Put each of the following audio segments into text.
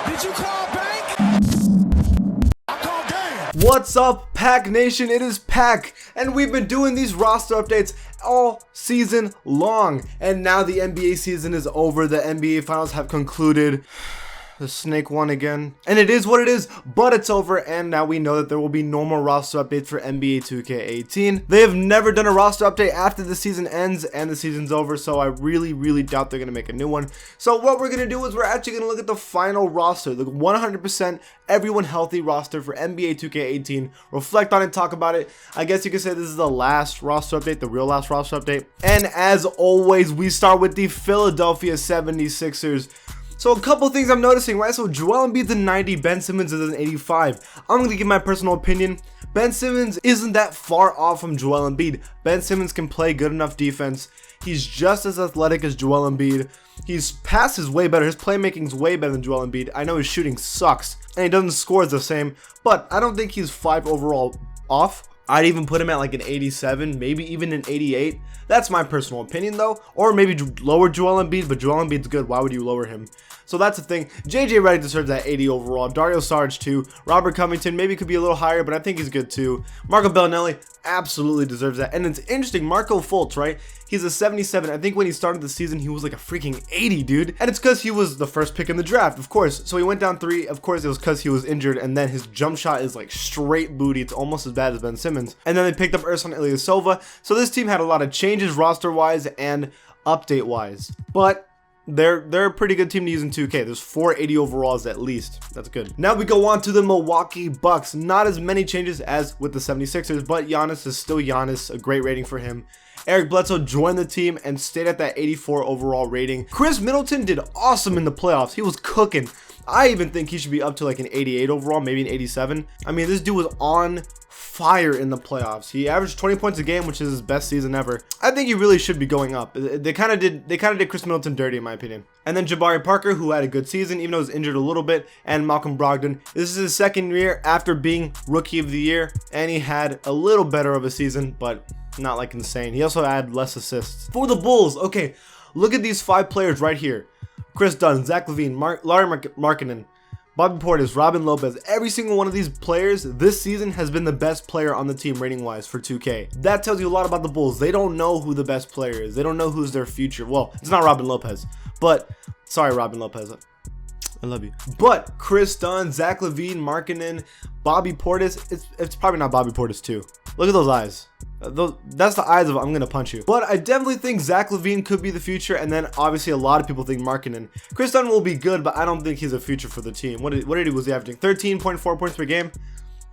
Did you call bank? I called game. What's up, Pack Nation? It is Pack, and we've been doing these roster updates all season long. And now the NBA season is over. The NBA finals have concluded. The snake won again. And it is what it is, but it's over, and now we know that there will be no more roster updates for NBA 2K18. They have never done a roster update after the season ends and the season's over, so I really doubt they're going to make a new one. So what we're going to do is we're actually going to look at the final roster, the 100% everyone healthy roster for NBA 2K18, reflect on it, talk about it. I guess you could say this is the last roster update, the real last roster update. And as always, we start with the Philadelphia 76ers. So a couple things I'm noticing, right? So Joel Embiid's a 90, Ben Simmons is an 85. I'm going to give my personal opinion. Ben Simmons isn't that far off from Joel Embiid. Ben Simmons can play good enough defense. He's just as athletic as Joel Embiid. His pass is way better. His playmaking's way better than Joel Embiid. I know his shooting sucks, and he doesn't score the same, but I don't think he's 5 overall off. I'd even put him at like an 87, maybe even an 88. That's my personal opinion though. Or maybe lower Joel Embiid, but Joel Embiid's good. Why would you lower him? So that's the thing. JJ Redick deserves that 80 overall. Dario Saric too. Robert Covington maybe could be a little higher, but I think he's good too. Marco Bellinelli absolutely deserves that. And it's interesting, Marco Fultz, right? He's a 77. I think when he started the season, he was like a freaking 80, dude. And it's because he was the first pick in the draft, of course. So he went down 3. Of course, it was because he was injured. And then his jump shot is like straight booty. It's almost as bad as Ben Simmons. And then they picked up Ersan Ilyasova. So this team had a lot of changes roster-wise and update-wise. But they're a pretty good team to use in 2K. There's 480 overalls at least. That's good. Now we go on to the Milwaukee Bucks. Not as many changes as with the 76ers, but Giannis is still Giannis. A great rating for him. Eric Bledsoe joined the team and stayed at that 84 overall rating. Chris Middleton did awesome in the playoffs. He was cooking. I even think he should be up to like an 88 overall, maybe an 87. I mean, this dude was on fire in the playoffs. He averaged 20 points a game, which is his best season ever. I think he really should be going up. They kind of did Chris Middleton dirty in my opinion. And then Jabari Parker, who had a good season, even though he was injured a little bit, and Malcolm Brogdon. This is his second year after being Rookie of the Year, and he had a little better of a season, but not like insane. He also had less assists. For the Bulls, okay, look at these 5 players right here. Chris Dunn, Zach LaVine, Larry Markkinen, Bobby Portis, Robin Lopez. Every single one of these players this season has been the best player on the team rating-wise for 2K. That tells you a lot about the Bulls. They don't know who the best player is. They don't know who's their future. Well, it's not Robin Lopez, but sorry, Robin Lopez. I love you. But Chris Dunn, Zach LaVine, Markkinen, Bobby Portis. It's probably not Bobby Portis too. Look at those eyes. That's the eyes of I'm gonna punch you. But I definitely think Zach LaVine could be the future, and then obviously a lot of people think Markkinen. Chris Dunn will be good, but I don't think he's a future for the team. What was he averaging? 13.4 points per game.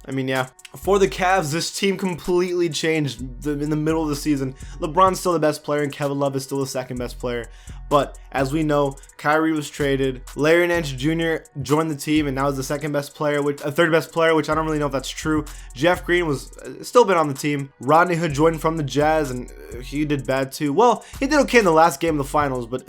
I mean, yeah. For the Cavs, this team completely changed in the middle of the season. LeBron's still the best player, and Kevin Love is still the second best player. But as we know, Kyrie was traded. Larry Nance Jr. joined the team, and now is the second best player, a third best player, which I don't really know if that's true. Jeff Green was still been on the team. Rodney Hood joined from the Jazz, and he did bad too. Well, he did okay in the last game of the finals, but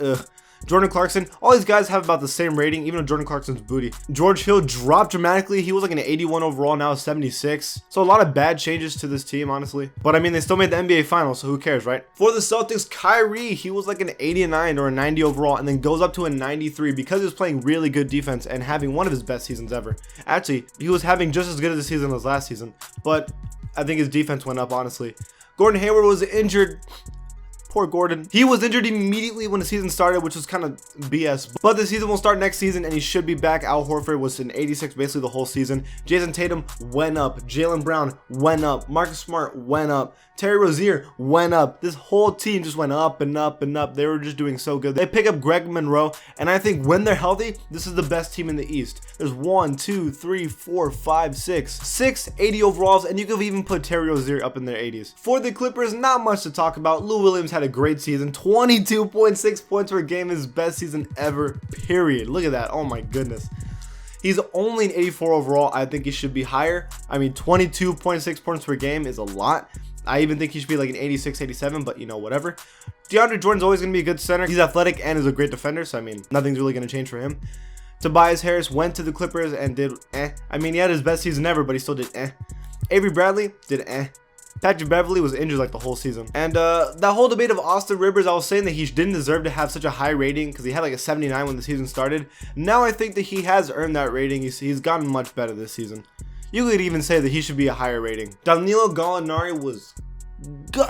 Jordan Clarkson, all these guys have about the same rating, even though Jordan Clarkson's booty. George Hill dropped dramatically. He was like an 81 overall, now 76. So a lot of bad changes to this team, honestly. But I mean, they still made the NBA Finals, so who cares, right? For the Celtics, Kyrie, he was like an 89 or a 90 overall, and then goes up to a 93 because he was playing really good defense and having one of his best seasons ever. Actually, he was having just as good of a season as last season, but I think his defense went up, honestly. Gordon Hayward was injured. Poor Gordon. He was injured immediately when the season started, which was kind of BS. But the season will start next season, and he should be back. Al Horford was an 86 basically the whole season. Jason Tatum went up. Jaylen Brown went up. Marcus Smart went up. Terry Rozier went up. This whole team just went up and up and up. They were just doing so good. They pick up Greg Monroe, and I think when they're healthy, this is the best team in the East. There's 1, 2, 3, 4, 5, 6 80 overalls, and you could even put Terry Rozier up in their 80s. For the Clippers, not much to talk about. Lou Williams had a great season. 22.6 points per game, his best season ever, period. Look at that. Oh my goodness. He's only an 84 overall. I think he should be higher. I mean, 22.6 points per game is a lot. I even think he should be like an 86, 87, but you know, whatever. DeAndre Jordan's always going to be a good center. He's athletic and is a great defender, so I mean, nothing's really going to change for him. Tobias Harris went to the Clippers and did I mean, he had his best season ever, but he still did Avery Bradley did Patrick Beverley was injured like the whole season. And that whole debate of Austin Rivers, I was saying that he didn't deserve to have such a high rating because he had like a 79 when the season started. Now I think that he has earned that rating. He's gotten much better this season. You could even say that he should be a higher rating. Danilo Gallinari was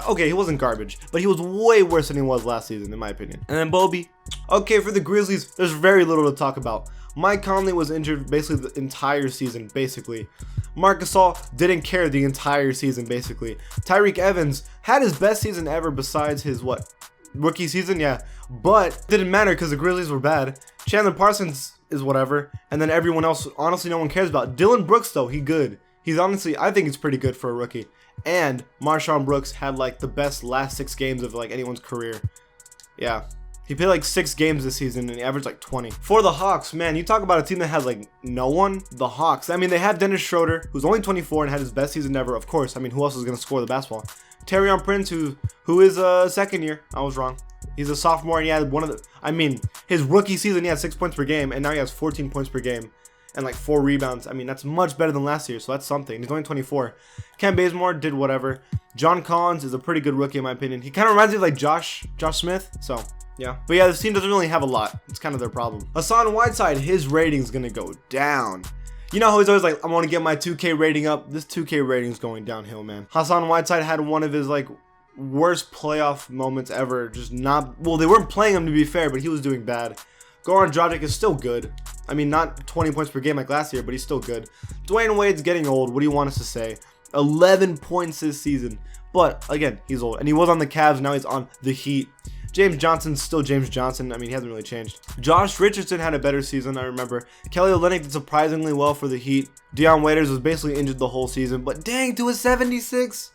okay, he wasn't garbage, but he was way worse than he was last season, in my opinion. And then Bobby. Okay, for the Grizzlies, there's very little to talk about. Mike Conley was injured basically the entire season, basically. Marc Gasol didn't care the entire season, basically. Tyreke Evans had his best season ever besides his, rookie season? Yeah. But it didn't matter because the Grizzlies were bad. Chandler Parsons is whatever. And then everyone else, honestly, no one cares about. Dylan Brooks, though, he good. He's honestly, I think he's pretty good for a rookie. And Marshawn Brooks had like the best last 6 games of like anyone's career. Yeah. He played like 6 games this season and he averaged like 20. For the Hawks, man, you talk about a team that has like no one. The Hawks. I mean, they have Dennis Schroeder, who's only 24 and had his best season ever. Of course. I mean, who else is going to score the basketball? Taurean Prince, who is a second year. I was wrong. He's a sophomore and he had his rookie season, he had 6 points per game and now he has 14 points per game. And like 4 rebounds. I mean, that's much better than last year, so that's something. He's only 24. Ken Bazemore did whatever. John Collins is a pretty good rookie in my opinion. He kind of reminds me of like Josh Smith, so yeah. But yeah, this team doesn't really have a lot. It's kind of their problem. Hassan Whiteside, his rating's gonna go down. You know how he's always like, I want to get my 2K rating up. This 2K rating's going downhill, man. Hassan Whiteside had one of his like worst playoff moments ever. They weren't playing him to be fair, but he was doing bad. Goran Dragic is still good. I mean, not 20 points per game like last year, but he's still good. Dwyane Wade's getting old. What do you want us to say? 11 points this season. But, again, he's old. And he was on the Cavs. Now he's on the Heat. James Johnson's still James Johnson. I mean, he hasn't really changed. Josh Richardson had a better season, I remember. Kelly Olynyk did surprisingly well for the Heat. Deion Waiters was basically injured the whole season. But dang, to a 76.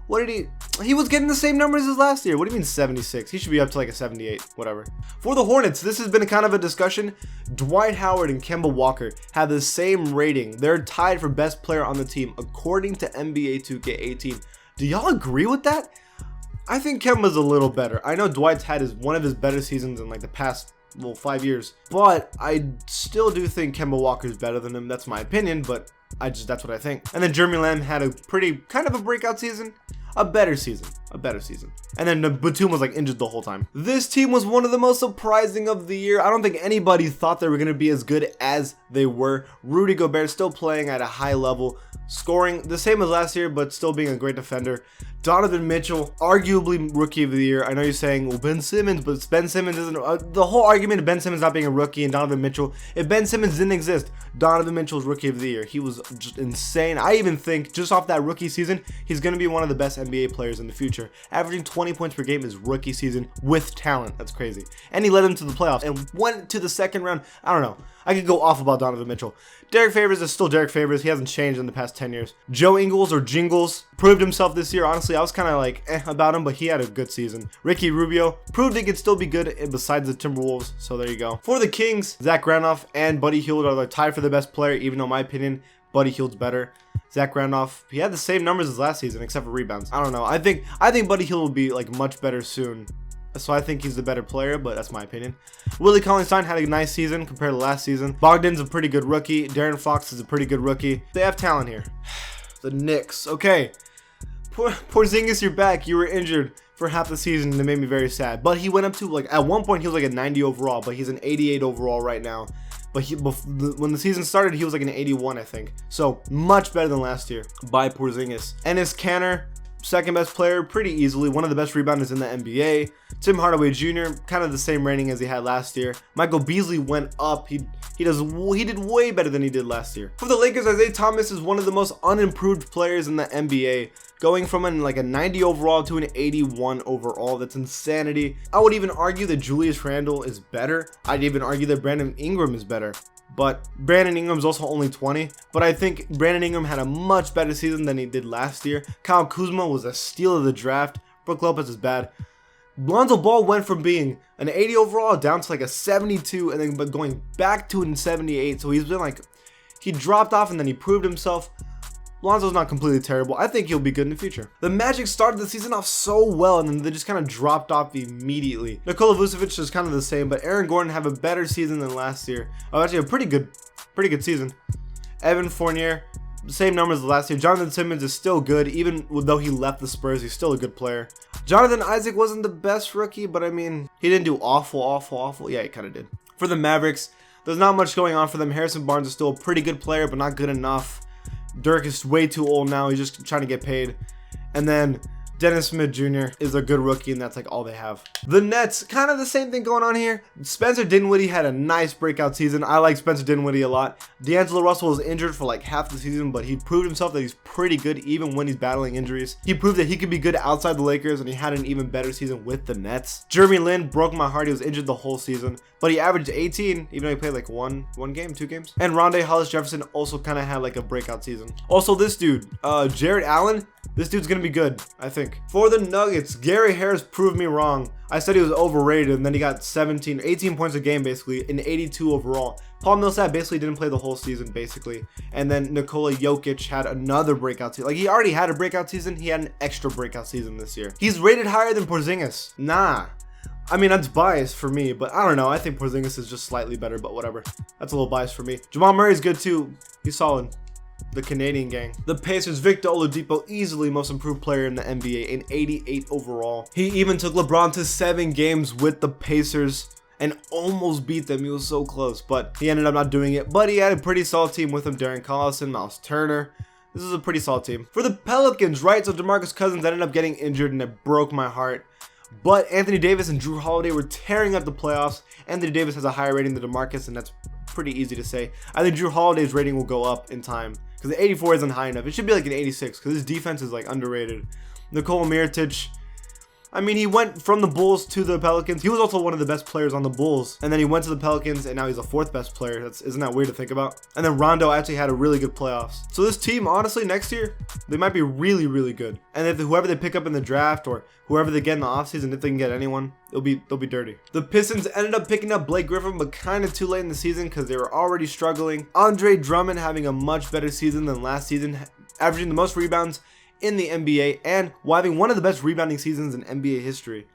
What did he was getting the same numbers as last year. What do you mean 76? He should be up to like a 78, whatever. For the Hornets, this has been kind of a discussion. Dwight Howard and Kemba Walker have the same rating. They're tied for best player on the team according to NBA 2K18. Do y'all agree with that? I think Kemba's a little better. I know Dwight's had one of his better seasons in like the past 5 years, but I still do think Kemba Walker's better than him. That's my opinion, but that's what I think. And then Jeremy Lamb had a pretty kind of a breakout season. A better season. And then Batum was like injured the whole time. This team was one of the most surprising of the year. I don't think anybody thought they were going to be as good as they were. Rudy Gobert still playing at a high level, scoring the same as last year, but still being a great defender. Donovan Mitchell, arguably rookie of the year. I know you're saying, well, Ben Simmons, but Ben Simmons isn't. The whole argument of Ben Simmons not being a rookie and Donovan Mitchell, if Ben Simmons didn't exist, Donovan Mitchell's rookie of the year. He was just insane. I even think just off that rookie season, he's going to be one of the best NBA players in the future. Averaging 20 points per game his rookie season with talent. That's crazy. And he led them to the playoffs and went to the second round. I don't know. I could go off about Donovan Mitchell. Derrick Favors is still Derrick Favors. He hasn't changed in the past 10 years. Joe Ingles or Jingles proved himself this year. Honestly, I was kind of like about him, but he had a good season. Ricky Rubio proved he could still be good besides the Timberwolves. So there you go. For the Kings, Zach Randolph and Buddy Hield are tied for the best player, even though in my opinion, Buddy Hield's better. Zach Randolph, he had the same numbers as last season except for rebounds. I don't know. I think Buddy Hield will be like much better soon. So I think he's the better player, but that's my opinion. Willie Cauley-Stein had a nice season compared to last season. Bogdan's a pretty good rookie. Darren Fox is a pretty good rookie. They have talent here. The Knicks. Okay. Porzingis, you're back. You were injured for half the season and it made me very sad. But he went up to like, at one point he was like a 90 overall, but he's an 88 overall right now. But when the season started, he was like an 81, I think. So much better than last year by Porzingis. Enes Kanter, second best player pretty easily, one of the best rebounders in the NBA. Tim Hardaway Jr., kind of the same rating as he had last year. Michael Beasley went up. He did way better than he did last year. For the Lakers, Isiah Thomas is one of the most unimproved players in the NBA, going from like a 90 overall to an 81 overall. That's insanity. I would even argue that Julius Randle is better. I'd even argue that Brandon Ingram is better. But Brandon Ingram's also only 20. But I think Brandon Ingram had a much better season than he did last year. Kyle Kuzma was a steal of the draft. Brook Lopez is bad. Lonzo Ball went from being an 80 overall down to like a 72 and then going back to an 78. So he's been like, he dropped off and then he proved himself. Lonzo's not completely terrible. I think he'll be good in the future. The Magic started the season off so well and then they just kind of dropped off immediately. Nikola Vucevic is kind of the same, but Aaron Gordon have a better season than last year. Oh, actually a pretty good season. Evan Fournier, Same numbers as last year. Jonathan Simmons is still good, even though he left the Spurs. He's still a good player. Jonathan Isaac wasn't the best rookie, but I mean, he didn't do awful. Yeah, he kind of did. For the Mavericks, there's not much going on for them. Harrison Barnes is still a pretty good player, but not good enough. Dirk is way too old now. He's just trying to get paid. And then Dennis Smith Jr. is a good rookie, and that's like all they have. The Nets, kind of the same thing going on here. Spencer Dinwiddie had a nice breakout season. I like Spencer Dinwiddie a lot. D'Angelo Russell was injured for like half the season, but he proved himself that he's pretty good even when he's battling injuries. He proved that he could be good outside the Lakers, and he had an even better season with the Nets. Jeremy Lin broke my heart. He was injured the whole season, but he averaged 18, even though he played like one game, 2 games. And Rondé Hollis Jefferson also kind of had like a breakout season. Also, this dude, Jared Allen, this dude's gonna be good, I think. For the Nuggets, Gary Harris proved me wrong. I said he was overrated, and then he got 18 points a game basically, and 82 overall. Paul Millsap basically didn't play the whole season basically. And then Nikola Jokic had another breakout season. Like, he already had a breakout season, he had an extra breakout season this year. He's rated higher than Porzingis. Nah. I mean, that's biased for me, but I don't know. I think Porzingis is just slightly better, but whatever. That's a little biased for me. Jamal Murray's good too. He's solid. The Canadian gang. The Pacers, Victor Oladipo, easily most improved player in the NBA, an 88 overall. He even took LeBron to 7 games with the Pacers and almost beat them. He was so close, but he ended up not doing it. But he had a pretty solid team with him. Darren Collison, Miles Turner. This is a pretty solid team. For the Pelicans, right? So DeMarcus Cousins ended up getting injured, and it broke my heart. But Anthony Davis and Drew Holiday were tearing up the playoffs. Anthony Davis has a higher rating than DeMarcus, and that's pretty easy to say. I think Drew Holiday's rating will go up in time, because the 84 isn't high enough. It should be like an 86, because his defense is like underrated. Nikola Mirotic, I mean, he went from the Bulls to the Pelicans. He was also one of the best players on the Bulls, and then he went to the Pelicans, and now he's the 4th best player. Isn't that weird to think about? And then Rondo actually had a really good playoffs. So this team, honestly, next year, they might be really, really good. And if whoever they pick up in the draft, or whoever they get in the offseason, if they can get anyone, they'll be dirty. The Pistons ended up picking up Blake Griffin, but kind of too late in the season because they were already struggling. Andre Drummond having a much better season than last season, averaging the most rebounds in the NBA, and while having one of the best rebounding seasons in NBA history,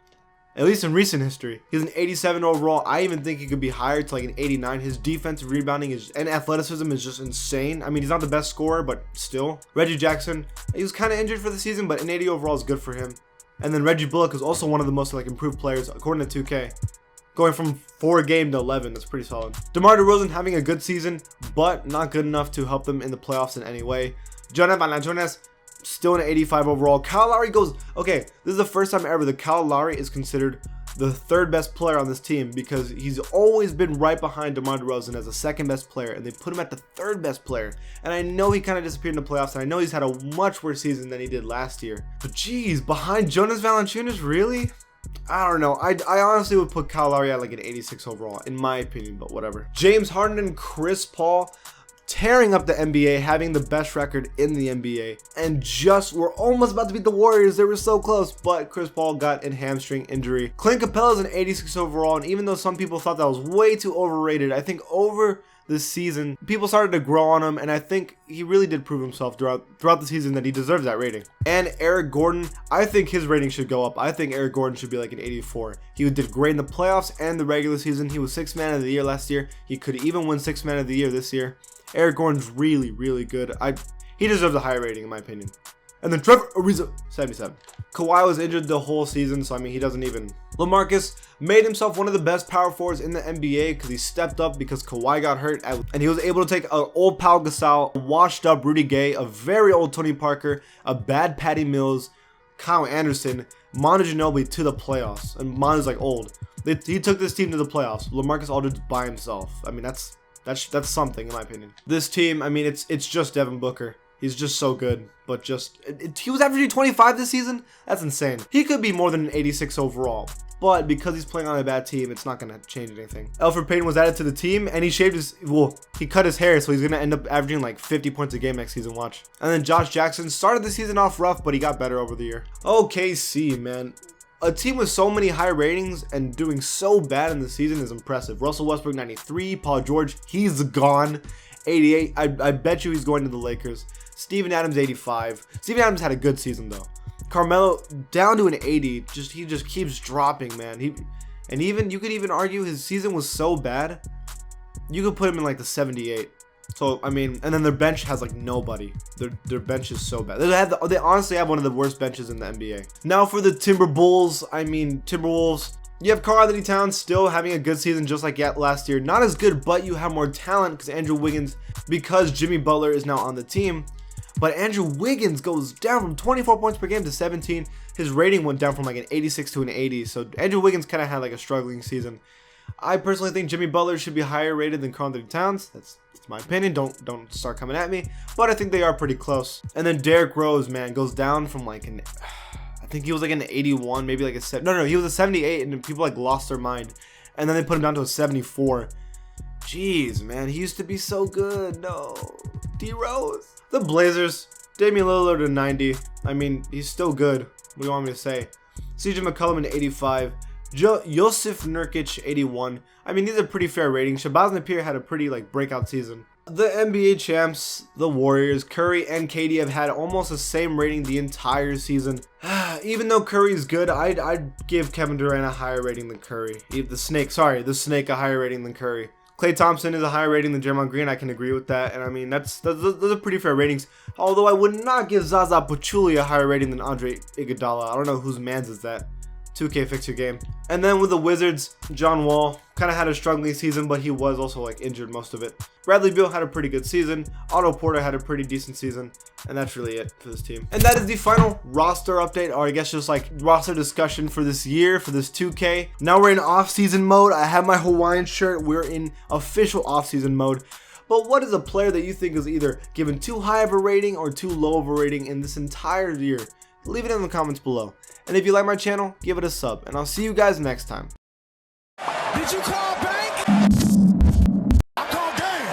at least in recent history. He's an 87 overall. I even think he could be higher to like an 89. His defensive rebounding and athleticism is just insane. I mean, he's not the best scorer, but still. Reggie Jackson, he was kind of injured for the season, but an 80 overall is good for him. And then Reggie Bullock is also one of the most like improved players according to 2K. Going from 4 game to 11, that's pretty solid. DeMar DeRozan having a good season, but not good enough to help them in the playoffs in any way. Jonathan Valanciunas, still an 85 overall. Kyle Lowry goes, okay, this is the first time ever that Kyle Lowry is considered the 3rd best player on this team, because he's always been right behind DeMar DeRozan as the 2nd best player, and they put him at the 3rd best player. And I know he kind of disappeared in the playoffs, and I know he's had a much worse season than he did last year. But geez, behind Jonas Valanciunas, really? I don't know. I honestly would put Kyle Lowry at like an 86 overall, in my opinion, but whatever. James Harden and Chris Paul tearing up the NBA, having the best record in the NBA, and just were almost about to beat the Warriors. They were so close, but Chris Paul got a hamstring injury. Clint Capela is an 86 overall, and even though some people thought that was way too overrated, I think over this season, people started to grow on him, and I think he really did prove himself throughout the season that he deserves that rating. And Eric Gordon, I think his rating should go up. I think Eric Gordon should be like an 84. He did great in the playoffs and the regular season. He was 6th man of the year last year. He could even win 6th man of the year this year. Eric Gordon's really, really good. He deserves a higher rating in my opinion. And then Trevor Ariza, 77. Kawhi was injured the whole season, so I mean, he doesn't even. LaMarcus made himself one of the best power forwards in the NBA because he stepped up because Kawhi got hurt, and he was able to take an old Pau Gasol, washed up Rudy Gay, a very old Tony Parker, a bad Patty Mills, Kyle Anderson, Manu Ginobili to the playoffs. And Manu's like old. He took this team to the playoffs. LaMarcus Aldridge by himself. I mean, that's something in my opinion. This team, I mean, it's just Devin Booker. He's just so good, but he was averaging 25 this season. That's insane. He could be more than an 86 overall, but because he's playing on a bad team, it's not gonna change anything. Elfrid Payton was added to the team, and he cut his hair, so he's gonna end up averaging like 50 points a game next season. Watch. And then Josh Jackson started the season off rough, but he got better over the year. OKC, man. A team with so many high ratings and doing so bad in the season is impressive. Russell Westbrook, 93. Paul George, he's gone. 88. I bet you he's going to the Lakers. Steven Adams, 85. Steven Adams had a good season though. Carmelo down to an 80. He just keeps dropping, man. You could even argue his season was so bad, you could put him in like the 78. So I mean, and then their bench has like nobody. Their bench is so bad. They honestly have one of the worst benches in the NBA. Now for the Timberwolves, I mean Timberwolves. You have Karl-Anthony Towns still having a good season just like last year. Not as good, but you have more talent because Andrew Wiggins, because Jimmy Butler is now on the team. But Andrew Wiggins goes down from 24 points per game to 17. His rating went down from like an 86 to an 80. So Andrew Wiggins kind of had like a struggling season. I personally think Jimmy Butler should be higher rated than Karl-Anthony Towns. That's my opinion. Don't start coming at me. But I think they are pretty close. And then Derrick Rose, man, goes down from like an... I think he was like an 81, maybe like a 7. No, he was a 78, and people like lost their mind. And then they put him down to a 74. Jeez, man, he used to be so good. No, D Rose. The Blazers, Damian Lillard at 90. I mean, he's still good. What do you want me to say? CJ McCollum at 85. Jusuf Nurkic 81. I mean, these are pretty fair ratings. Shabazz Napier had a pretty like breakout season. The NBA champs, the Warriors, Curry and KD have had almost the same rating the entire season. Even though Curry is good, I'd give Kevin Durant a higher rating than Curry. The Snake a higher rating than Curry. Klay Thompson is a higher rating than Draymond Green. I can agree with that. And I mean, those are pretty fair ratings. Although I would not give Zaza Pachulia a higher rating than Andre Iguodala. I don't know whose man's is that. 2K fix your game. And then with the Wizards, John Wall kind of had a struggling season, but he was also like injured most of it. Bradley Beal had a pretty good season. Otto Porter had a pretty decent season. And that's really it for this team. And that is the final roster update, or I guess just like roster discussion for this year, for this 2K. Now we're in off-season mode. I have my Hawaiian shirt. We're in official off-season mode. But what is a player that you think is either given too high of a rating or too low of a rating in this entire year? Leave it in the comments below. And if you like my channel, give it a sub. And I'll see you guys next time. Did you call